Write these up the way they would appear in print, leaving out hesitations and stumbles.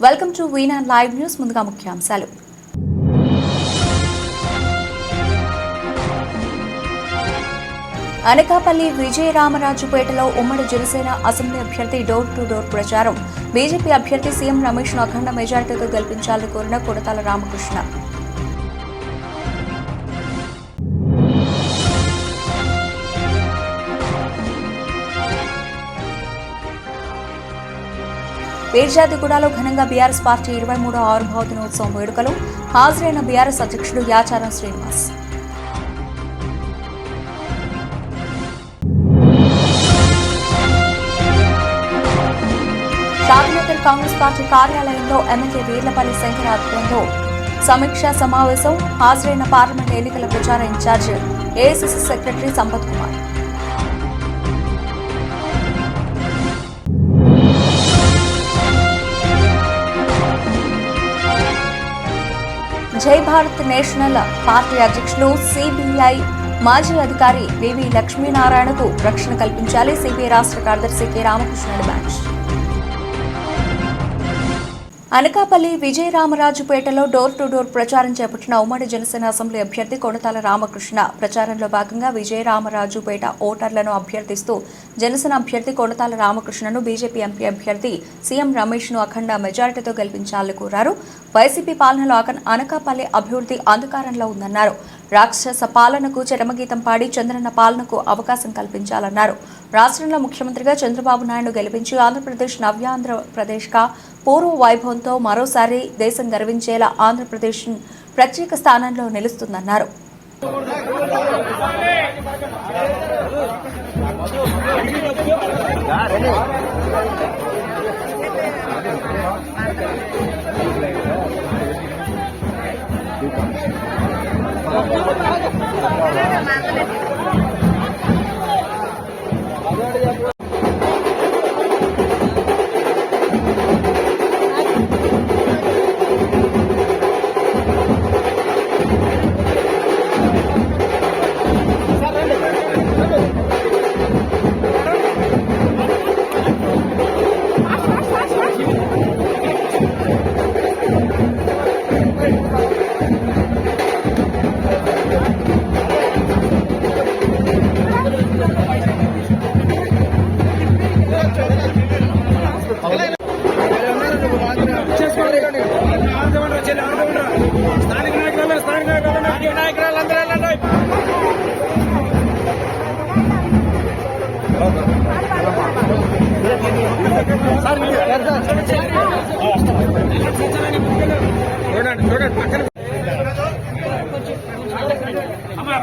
Welcome to vena live news. ముందుగా ముఖ్యాంశాలు. అనకాపల్లి విజయరామరాజుపేటలో ఉమ్మడి జనసేన అసెంబ్లీ అభ్యర్థి డోర్ టు డోర్ ప్రచారం. బీజేపీ అభ్యర్థి సీఎం రమేష్ ను అఖండ మెజార్టీతో గెలిపించాలని కోరిన కొడతాల రామకృష్ణ. వీర్జాదిగూడలో ఘనంగా బీఆర్ఎస్ పార్టీ 23వ ఆవిర్భావ దినోత్సవం వేడుకలు. హాజరైన బీఆర్ఎస్ అధ్యక్షుడు యాచారం శ్రీనివాస్. షాద్నగర్ కాంగ్రెస్ పార్టీ కార్యాలయంలో ఎమ్మెల్యే వీర్లపల్లి శంకర్ ఆధ్వర్యంలో సమీక్షా సమావేశం. హాజరైన పార్లమెంట్ ఎన్నికల ప్రచార incharge AICC secretary Sampath Kumar. Jai Bharat national party అధ్యక్షులు సిబిఐ మాజీ అధికారి వివి లక్ష్మీనారాయణకు రక్షణ కల్పించాలి. సిబిఐ రాష్ట్ర కార్యదర్శి కె రామకృష్ణ డిమాండ్. అనకాపల్లి విజయరామరాజుపేటలో డోర్ టు డోర్ ప్రచారం చేపట్టిన ఉమ్మడి జనసేన అసెంబ్లీ అభ్యర్థి కొడతాల రామకృష్ణ. ప్రచారంలో భాగంగా విజయరామరాజుపేట ఓటర్లను అభ్యర్థిస్తూ జనసేన అభ్యర్థి కొడతాల రామకృష్ణను బీజేపీ ఎంపీ అభ్యర్థి సీఎం రమేష్ ను అఖండ మెజారిటీతో గెలిపించాలని కోరారు. వైసీపీ పాలనలో అనకాపల్లి అభివృద్ధి అంధకారంలో ఉందన్నారు. రాక్షస పాలనకు చరమగీతం పాడి చంద్రన్న పాలనకు అవకాశం కల్పించాలన్నారు. రాష్ట్రంలో ముఖ్యమంత్రిగా చంద్రబాబు నాయుడు గెలిపించి ఆంధ్రప్రదేశ్ నవ్యాంధ్రప్రదేశ్గా పూర్వ వైభవంతో మరోసారి దేశం గర్వించేలా ఆంధ్రప్రదేశ్ ప్రత్యేక స్థానంలో నిలుస్తుందన్నారు.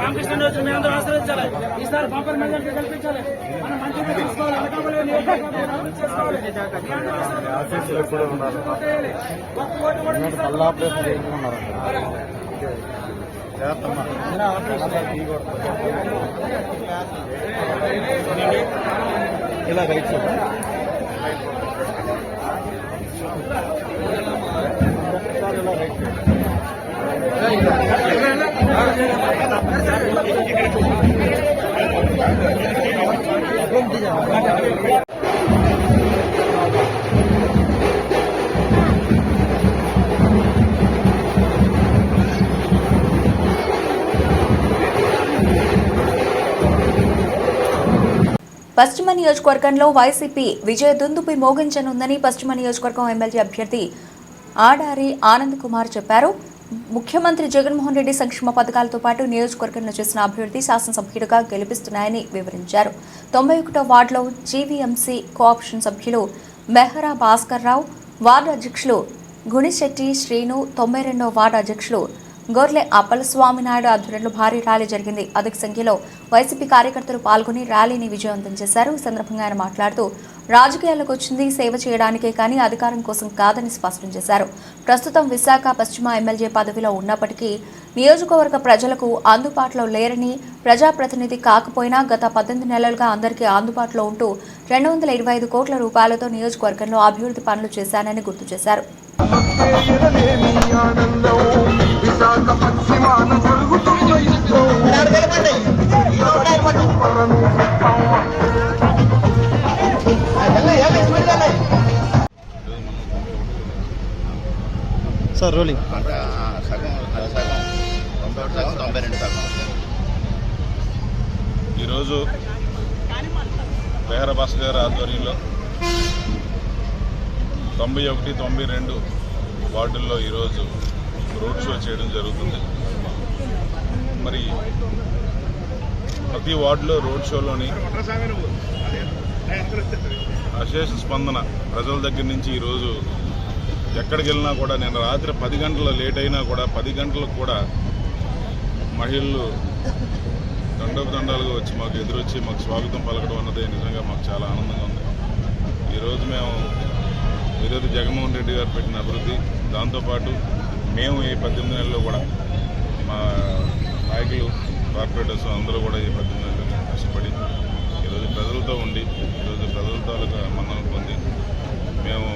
రామకృష్ణ రోజు మీ అందరూ ఆశ్రయించాలి. ఈసారి బంపర్ మెజారిటీ కల్పించాలి. మనం మంచిగా తీసుకోవాలి. ఇలా రైట్ పశ్చిమ నియోజకవర్గంలో వైసీపీ విజయ దుందుపి మోగించనుందని పశ్చిమ నియోజకవర్గం ఎమ్మెల్యే అభ్యర్థి ఆడారి ఆనంద్ కుమార్ చెప్పారు. ముఖ్యమంత్రి జగన్మోహన్ రెడ్డి సంక్షేమ పథకాలతో పాటు నియోజకవర్గంలో చేసిన అభివృద్ధి శాసనసభ్యుడిగా గెలిపిస్తున్నాయని వివరించారు. 91వ వార్డులో జీవీఎంసీ కోఆప్షన్ సభ్యులు మెహరా భాస్కర్ రావు, వార్డు అధ్యక్షులు గుణిశెట్టి శ్రీను, 92వ వార్డు అధ్యక్షులు గొర్లె అప్పలస్వామినాయుడు ఆధ్వర్యంలో భారీ ర్యాలీ జరిగింది. అధిక సంఖ్యలో వైసీపీ కార్యకర్తలు పాల్గొని ర్యాలీని విజయవంతం చేశారు. ఈ సందర్భంగా ఆయన మాట్లాడుతూ రాజకీయాలకు వచ్చింది సేవ చేయడానికే కానీ అధికారం కోసం కాదని స్పష్టం చేశారు. ప్రస్తుతం విశాఖ పశ్చిమ ఎమ్మెల్యే పదవిలో ఉన్నప్పటికీ నియోజకవర్గ ప్రజలకు అందుబాటులో లేరని, ప్రజాప్రతినిధి కాకపోయినా గత 18 నెలలుగా అందరికీ అందుబాటులో ఉంటూ 225 కోట్ల రూపాయలతో నియోజకవర్గంలో అభివృద్ధి పనులు చేశానని గుర్తు చేశారు. సార్ రోలింగ్ అంటే సగం అది సగం 91 సగం 92 సగం. ఈరోజు బేహర భాస్కర్ గారి ఆధ్వర్యంలో 91, 92 వార్డుల్లో ఈరోజు రోడ్ షో చేయడం జరుగుతుంది. మరి ప్రతి వార్డులో రోడ్ షోలోని అశేష స్పందన ప్రజల దగ్గర నుంచి ఈరోజు ఎక్కడికి వెళ్ళినా కూడా, నేను రాత్రి 10 గంటల లేట్ అయినా కూడా 10 గంటలకు కూడా మహిళలు దండాలుగా వచ్చి మాకు ఎదురొచ్చి మాకు స్వాగతం పలకడం అన్నది నిజంగా మాకు చాలా ఆనందంగా ఉంది. ఈరోజు మేము ఈరోజు జగన్మోహన్ రెడ్డి గారు పెట్టిన అభివృద్ధి, దాంతోపాటు మేము ఈ 18 నెలల్లో కూడా మా నాయకులు కార్పొరేటర్స్ అందరూ కూడా ఈ 18 నెలలు కష్టపడి ఈరోజు ప్రజలతో ఉండి ఈరోజు ప్రజలతో మన్నన పొంది మేము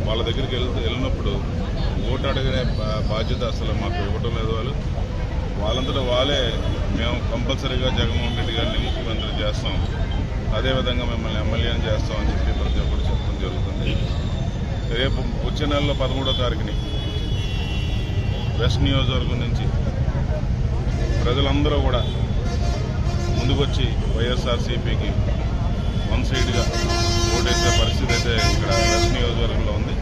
వాళ్ళ దగ్గరికి వెళ్ళినప్పుడు ఓటు అడిగే బాధ్యత అసలు మాకు ఇవ్వటం లేదు. వాళ్ళంతటా వాళ్ళే మేము కంపల్సరీగా జగన్మోహన్ రెడ్డి గారిని ముఖ్యమంత్రి చేస్తాం, అదేవిధంగా మిమ్మల్ని ఎమ్మెల్యేని చేస్తామని చెప్పి ప్రతి ఒక్కరు చెప్పడం జరుగుతుంది. రేపు వచ్చే నెలలో 13వ తారీఖుని వెస్ట్ నియోజకవర్గం నుంచి ప్రజలందరూ కూడా ముందుకొచ్చి వైఎస్ఆర్సీపీకి వన్ సైడ్గా ఓటేసే పరిస్థితి అయితే ఇక్కడ వెస్ట్ నియోజకవర్గంలో ఉంది.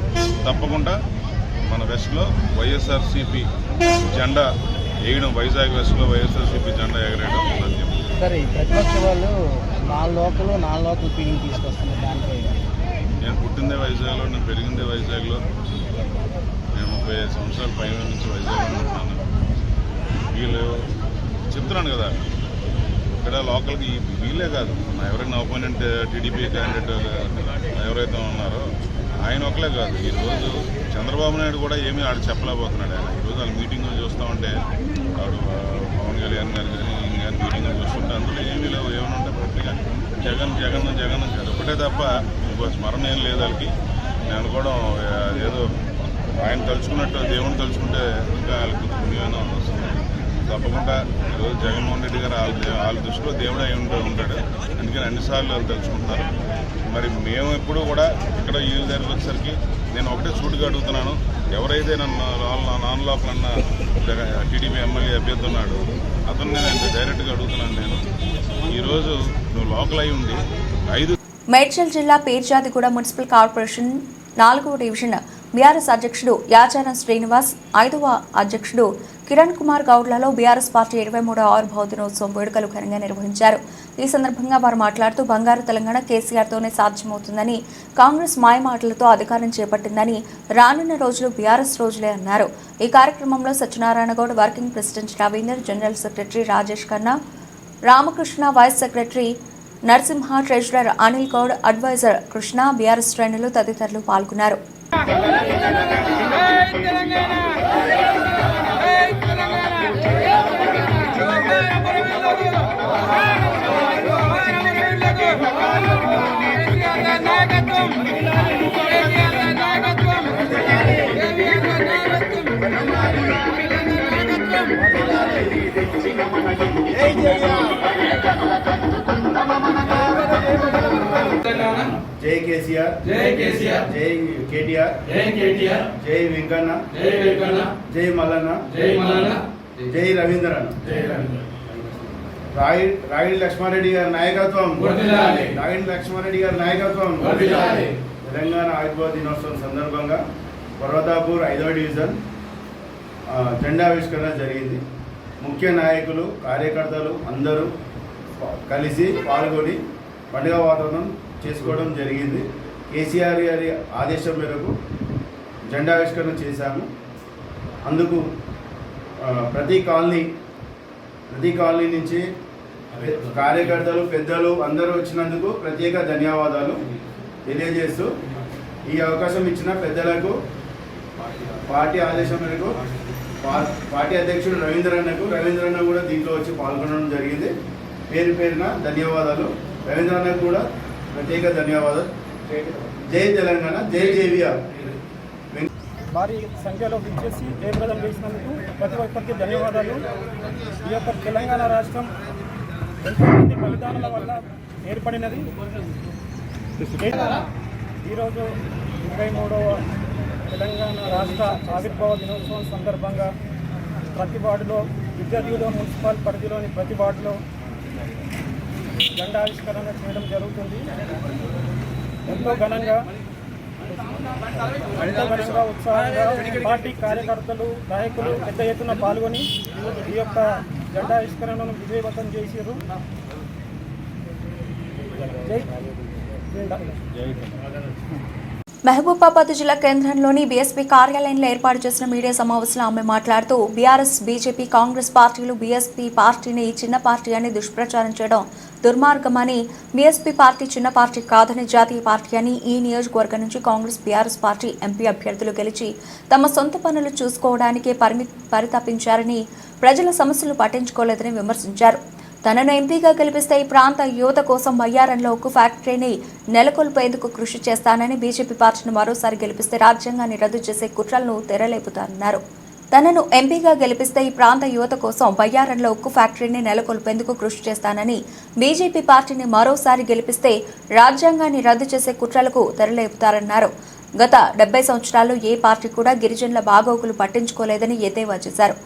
తప్పకుండా మన వెస్ట్లో వైఎస్ఆర్సీపీ జెండా వేయడం, వైజాగ్ వెస్ట్లో వైఎస్ఆర్సీపీ జెండా ఎగరేయడం సాధ్యం. సరే, ప్రతిపక్ష వాళ్ళు 4 లోకల్ ఫీలింగ్ తీసుకొస్తున్నారు. దానిపై నేను పుట్టిందే వైజాగ్లో, నేను పెరిగిందే వైజాగ్లో, నేను 35 సంవత్సరాల పైన నుంచి వైజాగ్లో ఉంటున్నాను. వీళ్ళు చెప్తున్నాను కదా, ఇక్కడ లోకల్కి వీళ్ళే కాదు, ఎవరైనా ఒపోనెంట్ టీడీపీ క్యాండిడేట్ ఎవరైతే ఉన్నారో ఆయన ఒకలే కాదు, ఈరోజు చంద్రబాబు నాయుడు కూడా ఏమీ ఆడు చెప్పలేకపోతున్నాడు. ఆయన ఈరోజు వాళ్ళ మీటింగులు చూస్తూ ఉంటే ఆడు పవన్ కళ్యాణ్ గారు కానీ ఈయన కానీ మీటింగులు చూస్తుంటే అందులో ఏమీ లేవు. ఏమైనా ఉంటే పూర్తిగా జగన్ జగన్ జగన్ ఒకటే తప్ప ఇంకో స్మరణ ఏం లేదు వాళ్ళకి. నేను అనుకోవడం ఏదో ఆయన తలుచుకున్నట్టు దేవుని తలుచుకుంటే ఇంకా వాళ్ళకి పుణ్యమైన వస్తుంది. తప్పకుండా ఈరోజు జగన్మోహన్ రెడ్డి గారు వాళ్ళ దృష్టిలో దేవుడు అయి ఉంటాడు, అందుకని అన్నిసార్లు వాళ్ళు తెలుసుకుంటున్నారు. మరి మేము ఎప్పుడూ కూడా ఇక్కడ ఈ దగ్గరికి వచ్చేసరికి నేను ఒకటే సూటిగా అడుగుతున్నాను, ఎవరైతే నన్ను నాన్ లోకల్ అన్న టీడీపీ ఎమ్మెల్యే అభ్యర్థి ఉన్నాడు అతన్ని నేను డైరెక్ట్గా అడుగుతున్నాను. నేను ఈరోజు నువ్వు లోకల్ అయి ఉండి 5 మేడ్చల్ జిల్లా పీర్జాదిగూడ మున్సిపల్ కార్పొరేషన్ 4వ డివిజన్ బీఆర్ఎస్ అధ్యక్షుడు యాచారం శ్రీనివాస్, 5వ అధ్యక్షుడు కిరణ్ కుమార్ గౌడ్లలో బీఆర్ఎస్ పార్టీ 23వ ఆవిర్భావ దినోత్సవం వేడుకలు ఘనంగా నిర్వహించారు. ఈ సందర్భంగా వారు మాట్లాడుతూ బంగారు తెలంగాణ కేసీఆర్తోనే సాధ్యమవుతుందని, కాంగ్రెస్ మాయమాటలతో అధికారం చేపట్టిందని, రానున్న రోజులు బీఆర్ఎస్ రోజులే అన్నారు. ఈ కార్యక్రమంలో Satyanarayana Goud, working president Ravinder, general secretary Rajesh Khanna, Ramakrishna, vice secretary Narasimha, treasurer Anil Goud, advisor Krishna, BRS శ్రేణులు తదితరులు పాల్గొన్నారు. జై కేసీఆర్, జై కేసీఆర్, జై కేటీఆర్, జై కేటీఆర్, జై వెంకన్న, జై వెంకన్న, జై మల్లన్న, జై మల్లన్న, జై రవీంద్రన్న, జై రవీంద్ర. రాగిడి లక్ష్మారెడ్డి గారి నాయకత్వం, రాగిడి లక్ష్మారెడ్డి గారి నాయకత్వం. తెలంగాణ ఆవిర్భావ దినోత్సవం సందర్భంగా పర్వతాపూర్ 5వ డివిజన్ జెండావిష్కరణ జరిగింది. ముఖ్య నాయకులు, కార్యకర్తలు అందరూ కలిసి పాల్గొని పండుగ వాతావరణం చేసుకోవడం జరిగింది. కేసీఆర్ గారి ఆదేశం మేరకు జెండావిష్కరణ చేశాము. అందుకు ప్రతి కాలనీ నుంచి కార్యకర్తలు, పెద్దలు అందరూ వచ్చినందుకు ప్రత్యేక ధన్యవాదాలు తెలియజేస్తూ, ఈ అవకాశం ఇచ్చిన పెద్దలకు, పార్టీ ఆదేశం మేరకు పార్టీ అధ్యక్షుడు రవీంద్రన్న కూడా దీంట్లో వచ్చి పాల్గొనడం జరిగింది. పేరు పేరున ధన్యవాదాలు. రవీంద్రన్నకు కూడా ప్రత్యేక ధన్యవాదాలు. జై తెలంగాణ, జై జేవిఆర్. భారీ సంఖ్యలో విచ్చేసి జయప్రదం చేసినందుకు ప్రతి ఒక్కరికి ధన్యవాదాలు. ఈ యొక్క తెలంగాణ రాష్ట్రం ఎంతోమంది బలిదానాల వల్ల ఏర్పడినది. ఈరోజు 23వ తెలంగాణ రాష్ట్ర ఆవిర్భావ దినోత్సవం సందర్భంగా ప్రతి వార్డులో విద్యార్థులు మున్సిపల్ పరిధిలోని ప్రతి వార్డులో జెండావిష్కరణ చేయడం జరుగుతుంది. ఎంతో ఘనంగా ఉత్సాహంగా పార్టీ కార్యకర్తలు నాయకులు పెద్ద ఎత్తున పాల్గొని ఈ యొక్క జెండావిష్కరణను విజయవంతం చేశారు. మహబూబాబాద్ జిల్లా కేంద్రంలోని బీఎస్పీ కార్యాలయంలో ఏర్పాటు చేసిన మీడియా సమావేశంలో ఆమె మాట్లాడుతూ బీఆర్ఎస్, బీజేపీ, కాంగ్రెస్ పార్టీలు బీఎస్పీ పార్టీని చిన్న పార్టీ అని దుష్ప్రచారం చేయడం దుర్మార్గమని, బీఎస్పీ పార్టీ చిన్న పార్టీ కాదని జాతీయ పార్టీ అని, ఈ నియోజకవర్గం నుంచి కాంగ్రెస్, బీఆర్ఎస్ పార్టీ ఎంపీ అభ్యర్థులు గెలిచి తమ సొంత పనులు చూసుకోవడానికే పరితపించారని, ప్రజల సమస్యలు పట్టించుకోలేదని విమర్శించారు. తనను ఎంపీగా గెలిపిస్తే ఈ ప్రాంత యువత కోసం బయ్యారంలో ఉక్కు ఫ్యాక్టరీని నెలకొల్పేందుకు కృషి చేస్తానని, బీజేపీ పార్టీని మరోసారి గెలిపిస్తే రాజ్యాంగాన్ని రద్దు చేసే కుట్రలను తెరలేపుతారన్నారు. తనను ఎంపీగా గెలిపిస్తే ఈ ప్రాంత యువత కోసం బయ్యారంలో ఉక్కు ఫ్యాక్టరీని నెలకొల్పేందుకు కృషి చేస్తానని, బీజేపీ పార్టీని మరోసారి గెలిపిస్తే రాజ్యాంగాన్ని రద్దు చేసే కుట్రలకు తెరలేపుతారన్నారు. గత 70 సంవత్సరాల్లో ఏ పార్టీ కూడా గిరిజనుల బాగోగులు పట్టించుకోలేదని ఎద్దేవా చేశారు.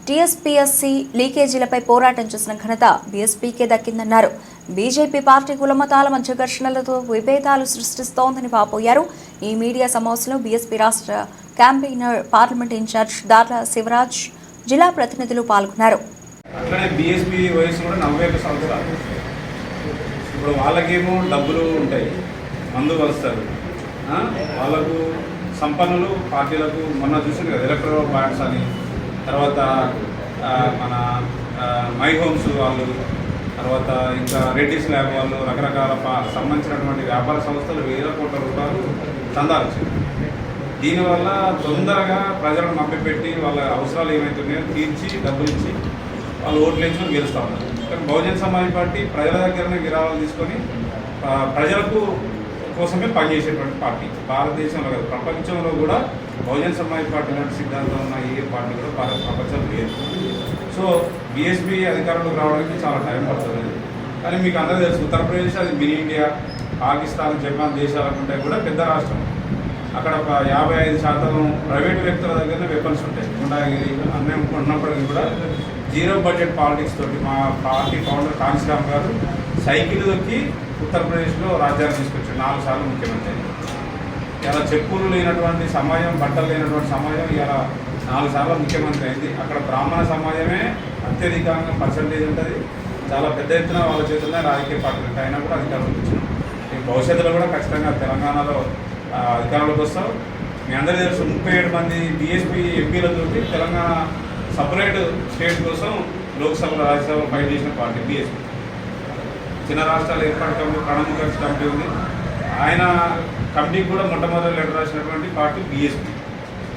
టీఎస్పీఎస్సీ లీకేజీలపై పోరాటం చేసిన ఘనత బీఎస్పీకే దక్కిందన్నారు. బీజేపీ పార్టీ కులమతాల మధ్య ఘర్షణలతో విభేదాలు సృష్టిస్తోందని వాపోయారు. ఈ మీడియా సమావేశంలో బీఎస్పీ రాష్ట్ర campaigner, parliament in charge Datla Shivraj, జిల్లా ప్రతినిధులు పాల్గొన్నారు. అట్లనే బీఎస్పీ వయసు కూడా 41 సంవత్సరాలు. ఇప్పుడు వాళ్ళకేమో డబ్బులు ఉంటాయి, మందు కలుస్తారు, వాళ్ళకు సంపన్నులు పార్టీలకు మొన్న చూసింది కదా ఎలక్ట్రల్ బాండ్స్ అని, తర్వాత మన మై హోమ్స్ వాళ్ళు, తర్వాత ఇంకా రెడ్డిస్ ల్యాబ్ వాళ్ళు, రకరకాల సంబంధించినటువంటి వ్యాపార సంస్థలు వేల కోట్ల రూపాయలు చందాలు వచ్చింది. దీనివల్ల తొందరగా ప్రజలను మభ్యపెట్టి వాళ్ళ అవసరాలు ఏమైతున్నాయో తీర్చి డబ్బులు ఇచ్చి వాళ్ళు ఓట్లు వేసుకొని గెలుస్తూ ఉన్నారు. కానీ బహుజన సమాజ్ పార్టీ ప్రజల దగ్గరనే విరాళాలు తీసుకొని ప్రజలకు కోసమే పనిచేసేటువంటి పార్టీ. భారతదేశంలో కాదు, ప్రపంచంలో కూడా బహుజన సమాజ్ పార్టీ లాంటి సిద్ధాంతం ఉన్న ఏ పార్టీ కూడా ప్రపంచంలో లేదు. సో బీఎస్పీ అధికారంలోకి రావడానికి చాలా టైం పడుతుంది. కానీ మీకు అందరూ తెలుసు, ఉత్తరప్రదేశ్ అది మినీ ఇండియా, పాకిస్తాన్, జపాన్ దేశాల కంటే కూడా పెద్ద రాష్ట్రం. అక్కడ 55% ప్రైవేటు వ్యక్తుల దగ్గరనే వెపన్స్ ఉంటాయి. గుండాగిరి అన్నీ ఉన్నప్పటికీ కూడా జీరో బడ్జెట్ పాలిటిక్స్ తోటి మా పార్టీ ఫౌండర్ కాంశీరామ్ గారు సైకిల్ దొక్కి ఉత్తరప్రదేశ్లో రాజ్యాన్ని తీసుకొచ్చాడు. 4 సార్లు ముఖ్యమంత్రి. ఇలా చెప్పులు లేనటువంటి సమాజం, బట్టలు లేనటువంటి సమాజం ఇలా 4 సార్లు ముఖ్యమంత్రి అయింది. అక్కడ బ్రాహ్మణ సమాజమే అత్యధికంగా పర్సంటేజ్ ఉంటుంది. చాలా పెద్ద ఎత్తున వాళ్ళ చేతుల్లో రాజకీయ పార్టీలకు అయినా కూడా అధికారంలోకి వచ్చినాం. భవిష్యత్తులో కూడా ఖచ్చితంగా తెలంగాణలో అధికారంలోకి వస్తాం. మీ అందరూ తెలుసు, 37 మంది బీఎస్పీ ఎంపీలతో తెలంగాణ సపరేట్ స్టేట్ కోసం లోక్సభలో, రాజ్యసభలో ఫైట్ చేసిన పార్టీ బీఎస్పీ. చిన్న రాష్ట్రాల ఏర్పాటు కమిటీ, ప్రణబ్ ముఖర్జీ కమిటీ ఉంది. ఆయన కమిటీకి కూడా మొట్టమొదటి లెటర్ రాసినటువంటి పార్టీ బీఎస్పీ.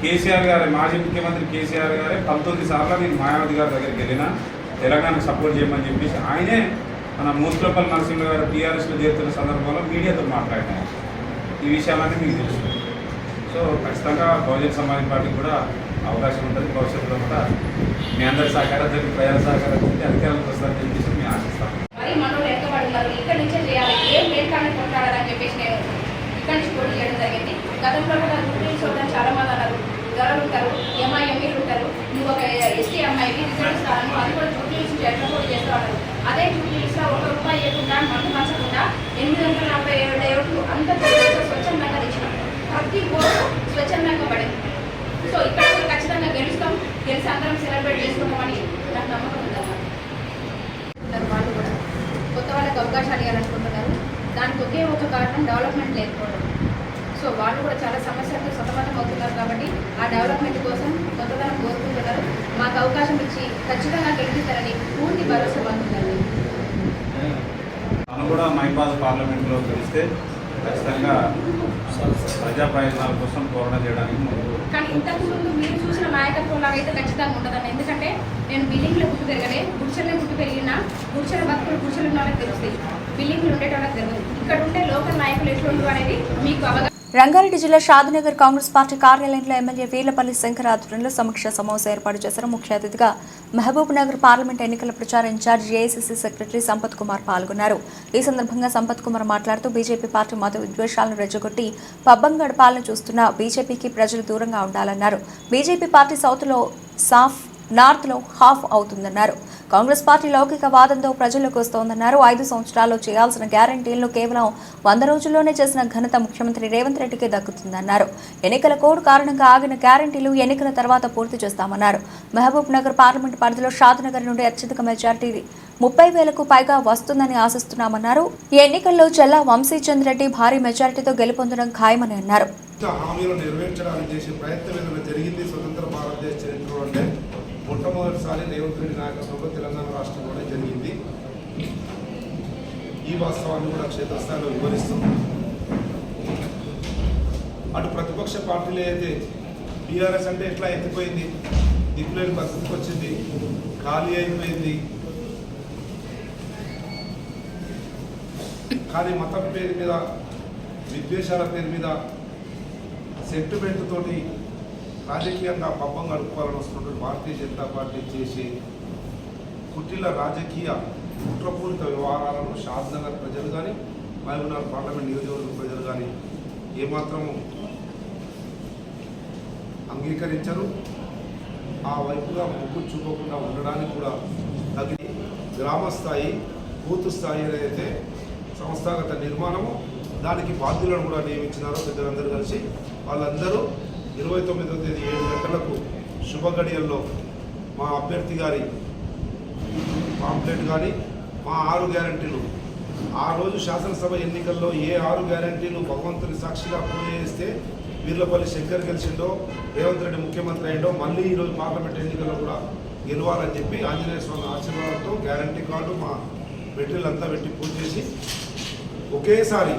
కేసీఆర్ గారే, మాజీ ముఖ్యమంత్రి కేసీఆర్ గారే 19 సార్లు నేను మాయావతి గారి దగ్గరికి వెళ్ళినా తెలంగాణకు సపోర్ట్ చేయమని చెప్పేసి ఆయనే మన మూసులపల్లి నరసింహ గారు టీఆర్ఎస్లో చేరుతున్న సందర్భంలో మీడియాతో మాట్లాడినారు. ఈ విషయాలన్నీ మీకు తెలుసు. సో ఖచ్చితంగా బహుజన సమాజ్ పార్టీకి కూడా అవకాశం ఉంటుంది. భవిష్యత్తులో కూడా మీ అందరి సహకారంతో, ప్రజల సహకారంతో అధికారులకు వస్తారని చెప్పేసి మేము ఆశిస్తాం. మరి మనోళ్ళు ఎంతమంది ఉన్నారు, ఇక్కడ నుంచే చేయాలి, ఏం మేల్కాన్ని కొట్టాడని చెప్పేసి నేను ఇక్కడ నుంచి పోటీ చేయడం జరిగింది. గతంలో కూడా రూపీస్ చూడడానికి చాలా మంది అన్నారు, ధరలు ఉంటారు, ఎంఐఎంఈలు ఉంటారు, నువ్వు ఒక ఎస్టీ అమ్మాయికి రిజల్ట్ ఇస్తాను, అది కూడా రూపీస్ ఎట్లా పోటీ చేస్తూ ఉన్నారు. అదే రూపీస్లో ₹1 ఇవ్వకుండా, మందు పంచకుండా 847 అంత స్వచ్ఛందంగా తెచ్చినాం. ప్రతి ఓటు స్వచ్ఛందంగా పడింది. సో ఇక్కడ కూడా ఖచ్చితంగా గెలుస్తాం, గెలిచి అందరం సెలబ్రేట్ చేసుకుంటామని నాకు నమ్మకం ఉందన్నమాట. వాళ్ళు కూడా కొత్త వాళ్ళకి అవకాశాలు ఇవ్వాలనుకుంటున్నారు. దానికి ఒకే ఒక కారణం డెవలప్మెంట్ లేకపోవడం. సో వాళ్ళు కూడా చాలా సమస్యలతో సతమతం అవుతున్నారు. కాబట్టి ఆ డెవలప్మెంట్ కోసం కొత్తదనం కోరుకుంటున్నారు. మాకు అవకాశం ఇచ్చి ఖచ్చితంగా గెలిపిస్తారని పూర్తి భరోసా పొందుతుంది. తను కూడా మైబాద్ పార్లమెంట్లో గెలిస్తే ఖచ్చితంగా ప్రజా ప్రయోజనాల కోసం పోరాటం చేయడానికి ముందు. కానీ ఇంతకుముందు మీరు చూసిన నాయకత్వం లాగా అయితే ఖచ్చితంగా ఉంటుందని. ఎందుకంటే నేను బిల్డింగ్లో పుట్టి పెరగలే, గుడిసెలే పుట్టి పెరిగినా గుడిసెల భక్తులు గుడిసెలు ఉన్న వాళ్ళకి తెలుస్తాయి, బిల్డింగ్లు ఉండేటోళ్ళకి తెలియదు. ఇక్కడ ఉంటే లోకల్ నాయకులు ఎటువంటి అనేది మీకు అవగాహన. రంగారెడ్డి జిల్లా షాద్నగర్ కాంగ్రెస్ పార్టీ కార్యాలయంలో ఎమ్మెల్యే వీర్లపల్లి శంకర్ ఆధ్వర్యంలో సమీక్ష సమావేశం ఏర్పాటు చేశారు. ముఖ్య అతిథిగా మహబూబ్ నగర్ పార్లమెంట్ ఎన్నికల ప్రచార incharge AICC secretary Sampath Kumar పాల్గొన్నారు. ఈ సందర్భంగా సంపత్ కుమార్ మాట్లాడుతూ బీజేపీ పార్టీ మత విద్వేషాలను రెచ్చగొట్టి పబ్బం గడపాలను చూస్తున్న బీజేపీకి ప్రజలు దూరంగా ఉండాలన్నారు. బీజేపీ పార్టీ సౌత్లో సాఫ్, నార్త్లో హాఫ్ అవుతుందన్నారు. కాంగ్రెస్ పార్టీ లౌకికవాదంతో ప్రజల్లోకి వస్తోందన్నారు. 5 సంవత్సరాల్లో చేయాల్సిన గ్యారంటీలను కేవలం 100 రోజుల్లోనే చేసిన ఘనత ముఖ్యమంత్రి రేవంత్ రెడ్డికి దక్కుతుందన్నారు. ఎన్నికల కోడ్ కారణంగా ఆగిన గ్యారంటీలు ఎన్నికల తర్వాత పూర్తి చేస్తామన్నారు. మహబూబ్ నగర్ పార్లమెంట్ పరిధిలో షాద్నగర్ నుండి అత్యధిక మెజార్టీ 30,000కు పైగా వస్తుందని ఆశిస్తున్నామన్నారు. ఈ ఎన్నికల్లో చెల్లా వంశీచంద్ రెడ్డి భారీ మెజార్టీతో గెలుపొందడం ఖాయమని అన్నారు. హామీలు నెరవేర్చడానికి చేసే ప్రయత్నం ఏదైనా జరిగింది స్వతంత్ర భారతదేశ చరిత్రలో అంటే మొట్టమొదటిసారి రేవంత్ రెడ్డి నాయకత్వంలో తెలంగాణ రాష్ట్రంలోనే జరిగింది. ఈ వాస్తవాన్ని కూడా క్షేత్రస్థాయిలో వివరిస్తూ అటు ప్రతిపక్ష పార్టీలు అయితే టీఆర్ఎస్ అంటే ఎట్లా ఎత్తిపోయింది, దిక్కులేని పరిస్థితికి వచ్చింది, ఖాళీ అయిపోయింది. కానీ మతం పేరు మీద, విద్వేషాల పేరు మీద, సెంటిమెంట్ తోటి రాజకీయంగా పబ్బం గడుపుకోవాలని వస్తున్నటువంటి భారతీయ జనతా పార్టీ చేసి కుట్టిల రాజకీయ కుట్రపూరిత వ్యవహారాలను షాద్నగర్ ప్రజలు కానీ, మహబూబ్నగర్ పార్లమెంట్ నియోజకవర్గ ప్రజలు కానీ ఏమాత్రము అంగీకరించరు. ఆ వైపుగా మొగ్గు చూపకుండా ఉండడానికి కూడా తగిన గ్రామ స్థాయి, బూత్ స్థాయి ఏదైతే సంస్థాగత నిర్మాణము, దానికి బాధ్యులను కూడా నియమించినారో పెద్దలందరూ కలిసి వాళ్ళందరూ 29వ తేదీ 7 గంటలకు శుభ గడియల్లో మా అభ్యర్థి గారి పాంప్లెట్ కానీ, మా 6 గ్యారంటీలు, ఆ రోజు శాసనసభ ఎన్నికల్లో ఏ 6 గ్యారంటీలు భగవంతుని సాక్షిగా పూజ చేస్తే వీర్లపల్లి శంకర్ గెలిచిండో, రేవంత్ రెడ్డి ముఖ్యమంత్రి అయిండో, మళ్ళీ ఈరోజు పార్లమెంట్ ఎన్నికల్లో కూడా గెలవాలని చెప్పి ఆంజనేయ స్వామి ఆశీర్వాదంతో గ్యారంటీ కార్డు మా మెటీరియల్ అంతా పెట్టి పూజ చేసి ఒకేసారి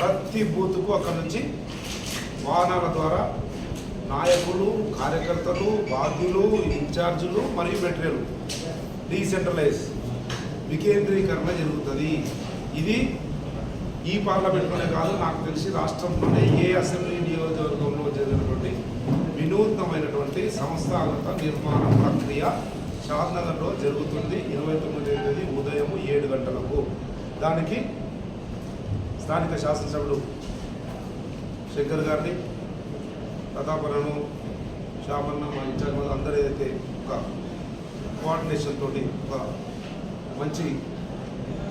ప్రతి బూత్కు అక్కడి నుంచి వాహనాల ద్వారా నాయకులు, కార్యకర్తలు, బాధ్యులు, ఇన్ఛార్జీలు మరియు మెటీరియల్ డీసెంట్రలైజ్ వికేంద్రీకరణ జరుగుతుంది. ఇది ఈ పార్లమెంట్లోనే కాదు, నాకు తెలిసి రాష్ట్రంలోనే ఏ అసెంబ్లీ నియోజకవర్గంలో జరిగినటువంటి వినూత్నమైనటువంటి సంస్థాగత నిర్మాణ ప్రక్రియ షాద్నగర్లో జరుగుతుంది. 29వ తేదీ ఉదయం 7 గంటలకు. దానికి స్థానిక శాసనసభ్యులు శంకర్ గారిని, ప్రతాపనను, శామన్న, మా ఇన్ఛార్జ్ అందరూ ఏదైతే ఒక కోఆర్డినేషన్ తోటి ఒక మంచి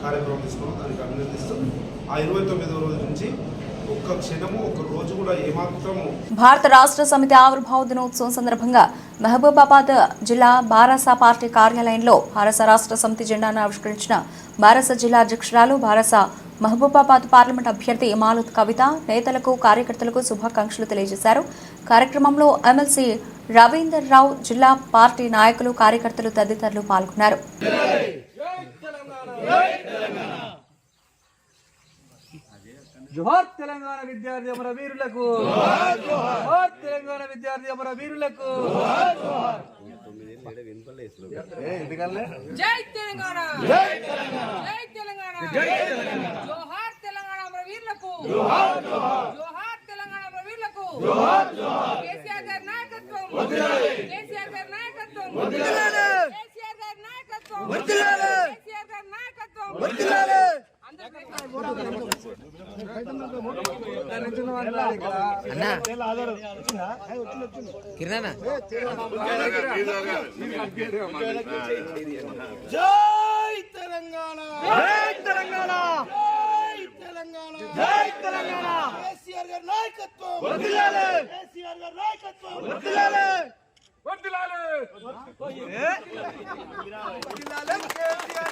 కార్యక్రమం తీసుకున్నాం, దానికి అభినందిస్తూ ఆ 29వ రోజు నుంచి ఒక్క క్షణము, ఒక్క రోజు కూడా ఏమాత్రము. భారత రాష్ట్ర సమితి ఆవిర్భావ దినోత్సవం సందర్భంగా మహబూబాబాద్ జిల్లా బారాస పార్టీ కార్యాలయంలో భారత రాష్ట్ర సమితి జెండాను ఆవిష్కరించిన బారాస జిల్లా అధ్యక్షురాలు, బారాస మహబూబాబాద్ పార్లమెంట్ అభ్యర్థి మాలుత్ కవిత నేతలకు, కార్యకర్తలకు శుభాకాంక్షలు తెలియజేశారు. కార్యక్రమంలో ఎమ్మెల్సీ రవీందర్ రావు, జిల్లా పార్టీ నాయకులు, కార్యకర్తలు తదితరులు పాల్గొన్నారు. జోహార్ తెలంగాణ విద్యార్థి అమర వీరులకు, జోహార్ తెలంగాణ విద్యార్థి అమర వీరులకు, జై తెలంగాణ, జై తెలంగాణ, జై తెలంగాణ, జోహార్ తెలంగాణ అమర వీరులకు, జోహార్ తెలంగాణ అమర వీరులకు, కేసీఆర్ గారి నాయకత్వం, కేసీఆర్ గారి నాయకత్వం, కేసీఆర్ గారి నాయకత్వం, కేసీఆర్ గారి నాయకత్వం. జై తెలంగాణ, జై తెలంగాణ, జై తెలంగాణ. కేసీఆర్ గారి నాయకత్వం వర్ధిల్లాలి, కేసీఆర్ గారి నాయకత్వం వర్ధిల్లాలి, వర్ధిల్లాలి, కేసీఆర్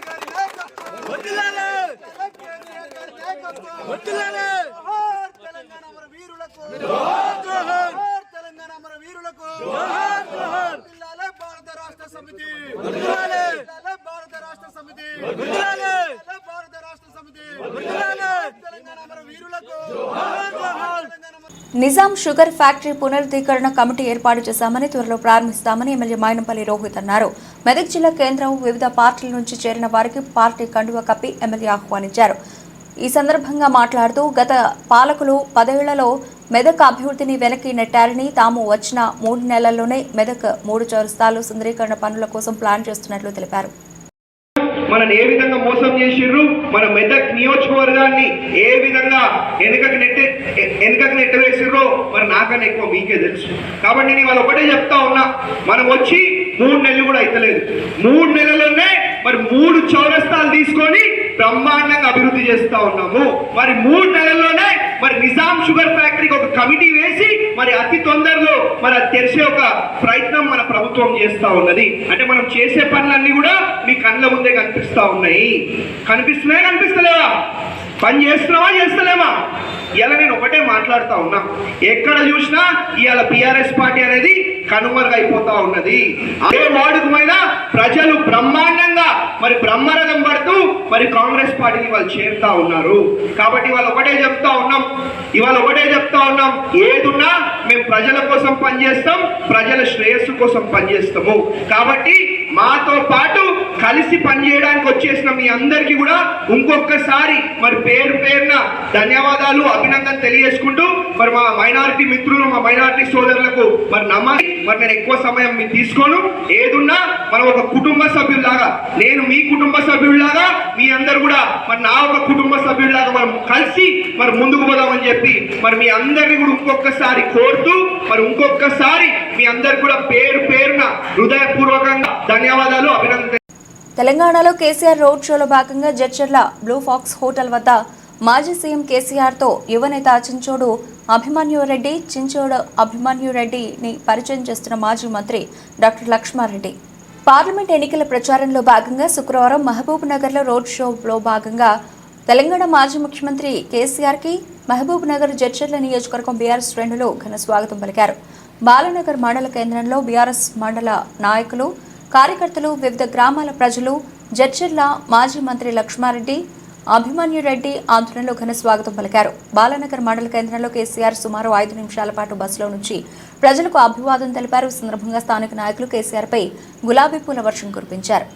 గారి నాయకత్వం వర్ధిల్లాలి, కేసీఆర్ గారి నాయకత్వం వర్ధిల్లాలి. జోహార్ తెలంగాణ అమర వీరులకు, జోహార్ జోహార్ తెలంగాణ అమర వీరులకు, జోహార్ జోహార్. వర్ధిల్లాలి భారత రాష్ట్ర సమితి, వర్ధిల్లాలి భారత రాష్ట్ర సమితి, వర్ధిల్లాలి భారత రాష్ట్ర సమితి, వర్ధిల్లాలి తెలంగాణ అమర వీరులకు, జోహార్ జోహార్. నిజాం షుగర్ ఫ్యాక్టరీ పునరుద్ధీకరణ కమిటీ ఏర్పాటు చేశామని, త్వరలో ప్రారంభిస్తామని ఎమ్మెల్యే మైనంపల్లి రోహిత్ అన్నారు. మెదక్ జిల్లా కేంద్రం వివిధ పార్టీల నుంచి చేరిన వారికి పార్టీ కండువా కప్పి ఎమ్మెల్యే ఆహ్వానించారు. ఈ సందర్భంగా మాట్లాడుతూ గత పాలకులు 10 ఏళ్లలో మెదక్ అభివృద్ధిని వెనక్కి నెట్టారని, తాము వచ్చిన 3 నెలల్లోనే మెదక్ 3 చౌరస్తాలు సుందరీకరణ పనుల కోసం ప్లాన్ చేస్తున్నట్లు తెలిపారు. మనని ఏ విధంగా మోసం చేసిర్రు, మన మెదక్ నియోజకవర్గాన్ని ఏ విధంగా వెనుకకు నెట్టవేసిర్రో మరి నాకన్నా ఎక్కువ మీకే తెలుసు. కాబట్టి నేను వాళ్ళు ఒకటే చెప్తా ఉన్నా, మనం వచ్చి 3 నెలలు కూడా అయితలేదు. 3 నెలల్లోనే మరి 3 చౌరస్తాలు తీసుకొని బ్రహ్మాండంగా అభివృద్ధి చేస్తా ఉన్నాము. మరి 3 నెలల్లోనే మరి నిజాం షుగర్ ఫ్యాక్టరీకి ఒక కమిటీ వేసి మరి అతి తొందరలో మరి అది తెరిచే ఒక ప్రయత్నం మన ప్రభుత్వం చేస్తా ఉన్నది. అంటే మనం చేసే పనులన్నీ కూడా మీ కళ్ళ ముందే కనిపిస్తా ఉన్నాయి. కనిపిస్తున్నాయా, కనిపిస్తలేవా? పని చేస్తున్నావా, చేస్తలేమా? ఇలా నేను ఒకటే మాట్లాడుతూ ఉన్నా, ఎక్కడ చూసినా ఇవాళ బీఆర్ఎస్ పార్టీ అనేది కనుమరుగైపోతా ఉన్నది. అదే వార్డుకు పోయినా ప్రజలు బ్రహ్మాండంగా మరి బ్రహ్మరథం పడుతూ మరి కాంగ్రెస్ పార్టీని వాళ్ళు చేరుతా ఉన్నారు. కాబట్టి ఇవాళ ఒకటే చెప్తా ఉన్నాం, ఏదున్నా మేము ప్రజల కోసం పనిచేస్తాం, ప్రజల శ్రేయస్సు కోసం పనిచేస్తాము. కాబట్టి మాతో పాటు కలిసి పనిచేయడానికి వచ్చేసిన మీ అందరికీ కూడా ఇంకొకసారి మరి పేరున ధన్యవాదాలు, అభినందన తెలియజేసుకుంటూ మరి మా మైనారిటీ మిత్రులు, మా మైనారిటీ సోదరులకు మరి నమ్మాలి. మరి నేను ఎక్కువ సమయం మీరు తీసుకోను. ఏదున్నా మనం ఒక కుటుంబ సభ్యుల్లాగా, నేను మీ కుటుంబ సభ్యుల్లాగా, మీ అందరు కూడా మరి నా ఒక కుటుంబ సభ్యుల్లాగా మనం కలిసి మరి ముందుకు పోదామని చెప్పి మరి మీ అందరినీ కూడా ఇంకొకసారి కోరుతూ మరి ఇంకొకసారి మీ అందరు కూడా పేరున హృదయపూర్వకంగా ధన్యవాదాలు, అభినందన. తెలంగాణలో కేసీఆర్ రోడ్ షోలో భాగంగా జడ్చర్ల బ్లూ ఫాక్స్ హోటల్ వద్ద మాజీ సీఎం కేసీఆర్తో యువనేత చించోడు అభిమన్యు రెడ్డిని పరిచయం చేస్తున్న మాజీ మంత్రి డాక్టర్ లక్ష్మారెడ్డి. పార్లమెంట్ ఎన్నికల ప్రచారంలో భాగంగా శుక్రవారం మహబూబ్ నగర్లో రోడ్ షోలో భాగంగా తెలంగాణ మాజీ ముఖ్యమంత్రి కేసీఆర్కి మహబూబ్ నగర్ జడ్చర్ల నియోజకవర్గం బీఆర్ఎస్ శ్రేణులు ఘన స్వాగతం పలికారు. బాలనగర్ మండల కేంద్రంలో బీఆర్ఎస్ మండల నాయకులు, కార్యకర్తలు, వివిధ గ్రామాల ప్రజలు జడ్చర్ల మాజీ మంత్రి లక్ష్మారెడ్డి, అభిమన్యు రెడ్డి ఆధ్వర్యంలో ఘన స్వాగతం పలికారు. బాలనగర్ మండల కేంద్రంలో కేసీఆర్ సుమారు 5 నిమిషాల పాటు బస్సులో నుంచి ప్రజలకు అభివాదం తెలిపారు. ఈ సందర్భంగా స్థానిక నాయకులు కేసీఆర్పై గులాబీ పూల వర్షం కురిపించారు.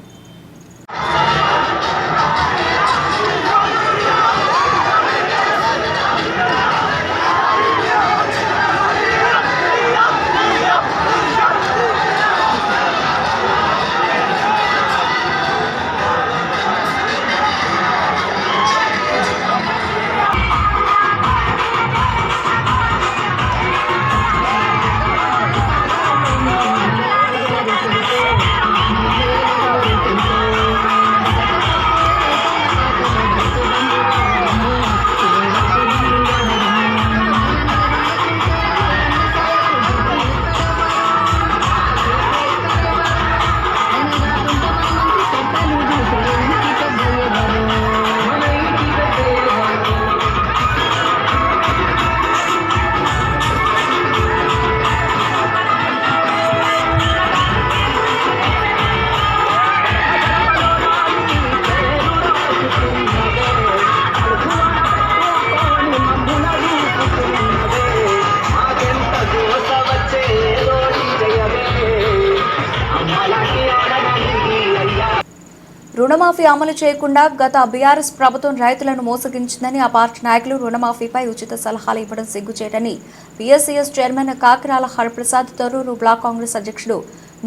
రుణమాఫీ అమలు చేయకుండా గత బీఆర్ఎస్ ప్రభుత్వం రైతులను మోసగించిందని ఆ పార్టీ నాయకులు రుణమాఫీపై ఉచిత సలహాలు ఇవ్వడం సిగ్గుచేటని PSCS chairman Kakirala Hariprasad, Torrur block Congress అధ్యక్షుడు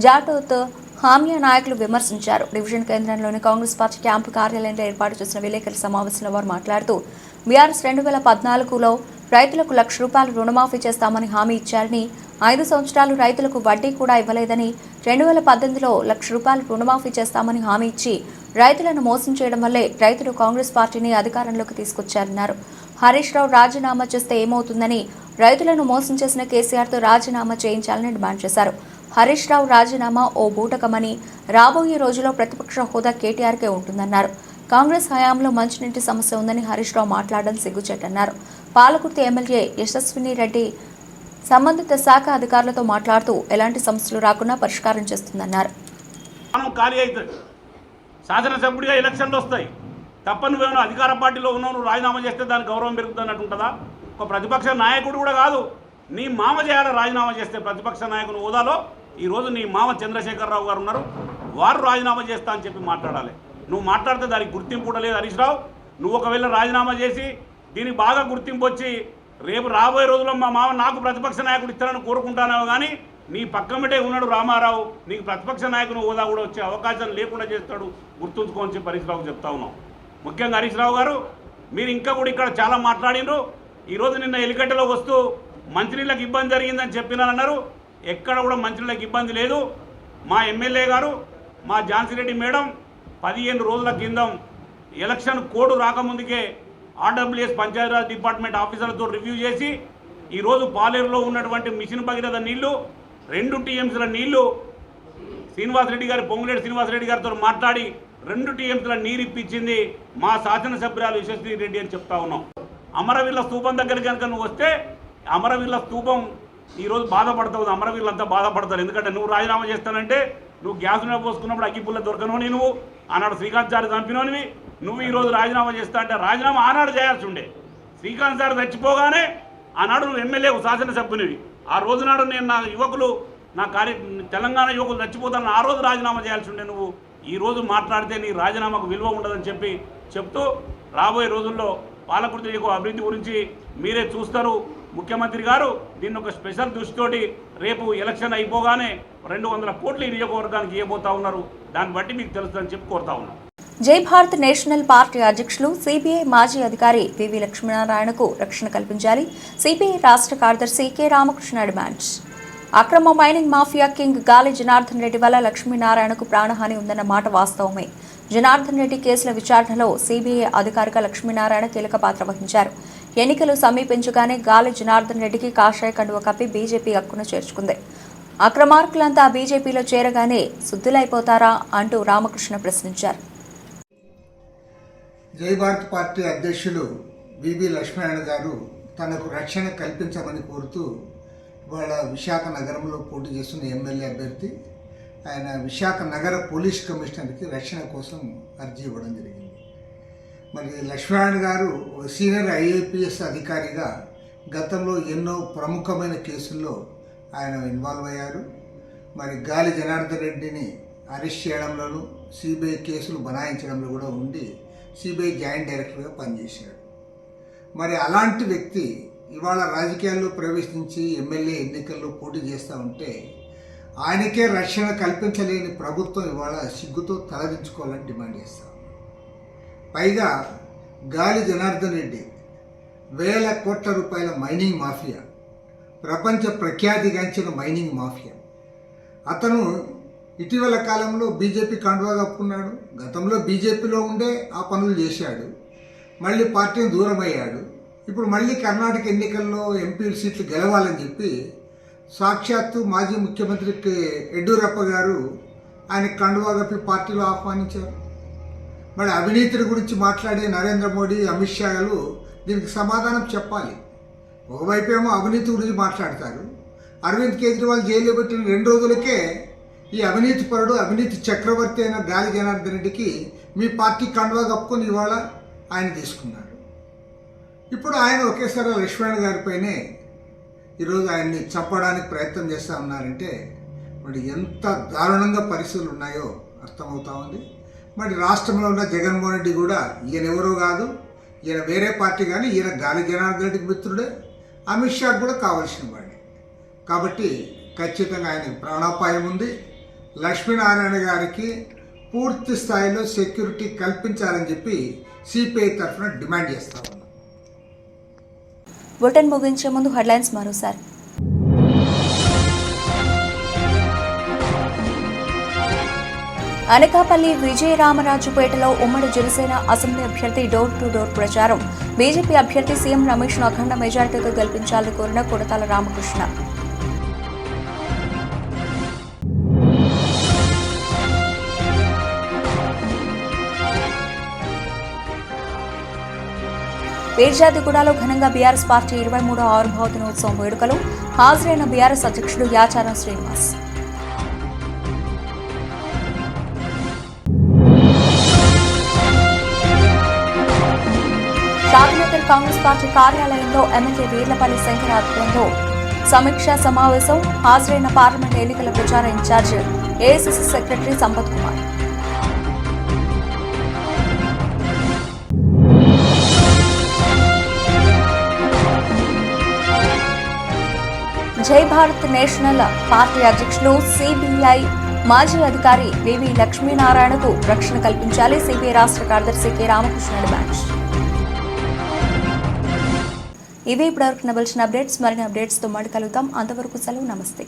జాటోత్ హామియా నాయకులు విమర్శించారు. డివిజన్ కేంద్రంలోని కాంగ్రెస్ పార్టీ క్యాంపు కార్యాలయంలో ఏర్పాటు చేసిన విలేకరుల సమావేశంలో వారు మాట్లాడుతూ బీఆర్ఎస్ 2014లో రైతులకు ₹1,00,000 రుణమాఫీ చేస్తామని హామీ ఇచ్చారని, 5 సంవత్సరాలు రైతులకు వడ్డీ కూడా ఇవ్వలేదని, 2018లో ₹1,00,000 రుణమాఫీ చేస్తామని హామీ ఇచ్చి రైతులను మోసం చేయడం వల్లే రైతులు కాంగ్రెస్ పార్టీని అధికారంలోకి తీసుకొచ్చారన్నారు. హరీష్ రావు రాజీనామా చేస్తే ఏమవుతుందని, రైతులను మోసం చేసిన కేసీఆర్తో రాజీనామా చేయించాలని డిమాండ్ చేశారు. హరీష్ రావు రాజీనామా ఓ బూటకమని, రాబోయే రోజుల్లో ప్రతిపక్ష హోదా కేటీఆర్కే ఉంటుందన్నారు. కాంగ్రెస్ హయాంలో మంచినీటి సమస్య ఉందని హరీష్ రావు మాట్లాడడం సిగ్గుచేటన్నారు. పాలకుర్తి ఎమ్మెల్యే యశస్విని రెడ్డి సంబంధిత శాఖ అధికారులతో మాట్లాడుతూ ఎలాంటి సమస్యలు రాకుండా పరిష్కారం చేస్తుందన్నారు. శాసనసభ్యుడిగా ఎలక్షన్లు వస్తాయి, తప్ప నువ్వేమో అధికార పార్టీలో ఉన్నావు, నువ్వు రాజీనామా చేస్తే దానికి గౌరవం పెరుగుతున్నట్టు ఉంటుందా? ఒక ప్రతిపక్ష నాయకుడు కూడా కాదు, నీ మామ చేయాలి రాజీనామా చేస్తే. ప్రతిపక్ష నాయకుని హోదాలో ఈరోజు నీ మామ చంద్రశేఖరరావు గారు ఉన్నారు, వారు రాజీనామా చేస్తా అని చెప్పి మాట్లాడాలి. నువ్వు మాట్లాడితే దానికి గుర్తింపు కూడా లేదు హరీష్ రావు. నువ్వు ఒకవేళ రాజీనామా చేసి దీనికి బాగా గుర్తింపు వచ్చి రేపు రాబోయే రోజుల్లో మా మామ నాకు ప్రతిపక్ష నాయకుడు ఇస్తానని కోరుకుంటానేమో కానీ నీ పక్కమిటే ఉన్నాడు రామారావు, నీకు ప్రతిపక్ష నాయకుని హోదా కూడా వచ్చే అవకాశం లేకుండా చేస్తాడు, గుర్తుంచుకోని చెప్పి హరీష్ రావుకు చెప్తా ఉన్నాం. ముఖ్యంగా హరీష్ రావు గారు మీరు ఇంకా కూడా ఇక్కడ చాలా మాట్లాడినరు. ఈరోజు నిన్న ఎలికట్టలో వస్తూ మంత్రిలకు ఇబ్బంది జరిగిందని చెప్పినారన్నారు. ఎక్కడ కూడా మంత్రులకు ఇబ్బంది లేదు. మా ఎమ్మెల్యే గారు మా ఝాన్సీ రెడ్డి మేడం 15 రోజుల కిందం ఎలక్షన్ కోడ్ రాకముందుకే ఆర్డబ్ల్యూఎస్ పంచాయతీరాజ్ డిపార్ట్మెంట్ ఆఫీసర్లతో రివ్యూ చేసి ఈరోజు పాలేరులో ఉన్నటువంటి మిషన్ భగీరథ నీళ్లు 2 టీఎంసీల నీళ్లు శ్రీనివాసరెడ్డి గారు పొంగులేటి శ్రీనివాసరెడ్డి గారితో మాట్లాడి 2 టీఎంసీల నీరు ఇప్పించింది మా శాసనసభ్యురాలు యశస్వి రెడ్డి అని చెప్తా ఉన్నాం. అమరవీరుల స్తూపం దగ్గరికి కనుక నువ్వు వస్తే అమరవీరుల స్తూపం ఈరోజు బాధపడతావు. అమరవీరులంతా బాధపడతారు. ఎందుకంటే నువ్వు రాజీనామా చేస్తానంటే నువ్వు గ్యాస్ మీద పోసుకున్నప్పుడు అగ్గిపుల్ల దొరకనోని, నువ్వు ఆనాడు శ్రీకాంత్ సార్ చంపినోనివి, నువ్వు ఈరోజు రాజీనామా చేస్తా అంటే రాజీనామా ఆనాడు చేయాల్సి ఉండే. శ్రీకాంత్ సార్ చచ్చిపోగానే ఆనాడు నువ్వు ఎమ్మెల్యే శాసనసభ్యునివి. ఆ రోజునాడు నేను నా యువకులు నా తెలంగాణ యువకులు చచ్చిపోతానని ఆ రోజు రాజీనామా చేయాల్సి ఉండే. నువ్వు ఈరోజు మాట్లాడితే నీ రాజీనామాకు విలువ ఉండదని చెప్తూ రాబోయే రోజుల్లో పాలకుర్తి అభివృద్ధి గురించి మీరే చూస్తారు. ముఖ్యమంత్రి గారు దీన్ని ఒక స్పెషల్ దృష్టితోటి రేపు ఎలక్షన్ అయిపోగానే 200 కోట్లు ఈ నియోజకవర్గానికి ఇవ్వబోతా ఉన్నారు. దాన్ని బట్టి మీకు తెలుస్తుందని చెప్పి కోరుతా ఉన్నాం. జై భారత్ నేషనల్ పార్టీ అధ్యక్షులు సిపిఐ మాజీ అధికారి వివి లక్ష్మీనారాయణకు రక్షణ కల్పించాలి. సిపిఐ రాష్ట్ర కార్యదర్శి కె రామకృష్ణ డిమాండ్స్. అక్రమ మైనింగ్ మాఫియా కింగ్ గాలి జనార్దన్ రెడ్డి వల్ల లక్ష్మీనారాయణకు ప్రాణహాని ఉందన్న మాట వాస్తవమే. జనార్దన్ రెడ్డి కేసుల విచారణలో సిబిఐ అధికారిగా లక్ష్మీనారాయణ కీలక పాత్ర వహించారు. ఎన్నికలు సమీపించగానే గాలి జనార్దన్ రెడ్డికి కాషాయ కండువ కప్పి బీజేపీ హక్కును చేర్చుకుంది. అక్రమార్కులంతా బీజేపీలో చేరగానే శుద్ధులైపోతారా అంటూ రామకృష్ణ ప్రశ్నించారు. జై భారత్ పార్టీ అధ్యక్షులు వివి లక్ష్మీనారాయణ గారు తనకు రక్షణ కల్పించమని కోరుతూ ఇవాళ విశాఖ నగరంలో పోటీ చేస్తున్న ఎమ్మెల్యే అభ్యర్థి ఆయన విశాఖ నగర పోలీస్ కమిషనర్కి రక్షణ కోసం అర్జీ ఇవ్వడం జరిగింది. మరి లక్ష్మీనారాయణ గారు సీనియర్ ఐఏపీఎస్ అధికారిగా గతంలో ఎన్నో ప్రముఖమైన కేసుల్లో ఆయన ఇన్వాల్వ్ అయ్యారు. మరి గాలి జనార్దన్ రెడ్డిని అరెస్ట్ చేయడంలోనూ సిబిఐ కేసులు బనాయించడంలో కూడా ఉండి సిబిఐ జాయింట్ డైరెక్టర్గా పనిచేశాడు. మరి అలాంటి వ్యక్తి ఇవాళ రాజకీయాల్లో ప్రవేశించి ఎమ్మెల్యే ఎన్నికల్లో పోటీ చేస్తూ ఉంటే ఆయనకే రక్షణ కల్పించలేని ప్రభుత్వం ఇవాళ సిగ్గుతో తలదించుకోవాలని డిమాండ్ చేస్తాం. పైగా గాలి జనార్దన్ రెడ్డి వేల కోట్ల రూపాయల మైనింగ్ మాఫియా, ప్రపంచ ప్రఖ్యాతిగాంచిన మైనింగ్ మాఫియా. అతను ఇటీవల కాలంలో బీజేపీ కండువా కప్పుకున్నాడు. గతంలో బీజేపీలో ఉండే ఆ పనులు చేశాడు. మళ్ళీ పార్టీని దూరం అయ్యాడు. ఇప్పుడు మళ్ళీ కర్ణాటక ఎన్నికల్లో ఎంపీ సీట్లు గెలవాలని చెప్పి సాక్షాత్తు మాజీ ముఖ్యమంత్రి యడ్యూరప్ప గారు ఆయన కండువా కప్పి పార్టీలో ఆహ్వానించారు. మరి అవినీతి గురించి మాట్లాడే నరేంద్ర మోడీ, అమిత్ షాలు దీనికి సమాధానం చెప్పాలి. ఒకవైపేమో అవినీతి గురించి మాట్లాడతారు. అరవింద్ కేజ్రీవాల్ జైల్లో పెట్టిన 2 రోజులకే ఈ అవినీతి పరుడు, అవినీతి చక్రవర్తి అయిన గాలి జనార్దన్ రెడ్డికి మీ పార్టీ కండువా కప్పుకొని ఇవాళ ఆయన తీసుకున్నారు. ఇప్పుడు ఆయన ఒకేసారి లక్ష్మణ్ గారిపైనే ఈరోజు ఆయన్ని చంపడానికి ప్రయత్నం చేస్తూ ఉన్నారంటే మరి ఎంత దారుణంగా పరిస్థితులు ఉన్నాయో అర్థమవుతా ఉంది. మరి రాష్ట్రంలో ఉన్న జగన్మోహన్ రెడ్డి కూడా ఈయన ఎవరో కాదు, ఈయన వేరే పార్టీ కానీ ఈయన గాలి జనార్దన్ రెడ్డికి మిత్రుడే, అమిత్ షాకు కూడా కావాల్సిన వాడే. కాబట్టి ఖచ్చితంగా ఆయనకు ప్రాణాపాయం ఉంది. లక్ష్మీనారాయణ గారికి పూర్తి స్థాయిలో సెక్యూరిటీ కల్పించాలని చెప్పి సిపిఐ తరఫున డిమాండ్ చేస్తా ఉన్నాం. బులెటిన్ ముగించే ముందు హెడ్లైన్స్ మరోసారి. అనకాపల్లి విజయరామరాజుపేటలో ఉమ్మడి జనసేన అసెంబ్లీ అభ్యర్థి డోర్ టు డోర్ ప్రచారం. బీజేపీ అభ్యర్థి సీఎం రమేష్ను అఖండ మెజార్టీతో గెలిపించాలని కోరిన కొడతాల రామకృష్ణ. వీర్జాదిగూడలో ఘనంగా బీఆర్ఎస్ పార్టీ 23వ ఆవిర్భావ దినోత్సవం వేడుకలు. హాజరైన బీఆర్ఎస్ అధ్యక్షుడు యాచారం శ్రీనివాస్. షాద్నగర్ కాంగ్రెస్ పార్టీ కార్యాలయంలో ఎమ్మెల్యే వీర్లపల్లి శంకర్ ఆధ్వర్యంలో సమీక్షా సమావేశం. హాజరైన పార్లమెంట్ ఎన్నికల ప్రచార incharge AICC secretary Sampath Kumar. Jai Bharat national party అధ్యక్షులు సిబిఐ మాజీ అధికారి వివి లక్ష్మీనారాయణకు రక్షణ కల్పించాలి. సిబిఐ రాష్ట్ర కార్యదర్శి కె రామకృష్ణ డిమాండ్. ఇవే ఇప్పటివరకు నవలసిన అప్డేట్స్. మరిన్ని అప్డేట్స్తో మళ్ళీ కలుద్దాం. అంతవరకు సెలవు. నమస్తే.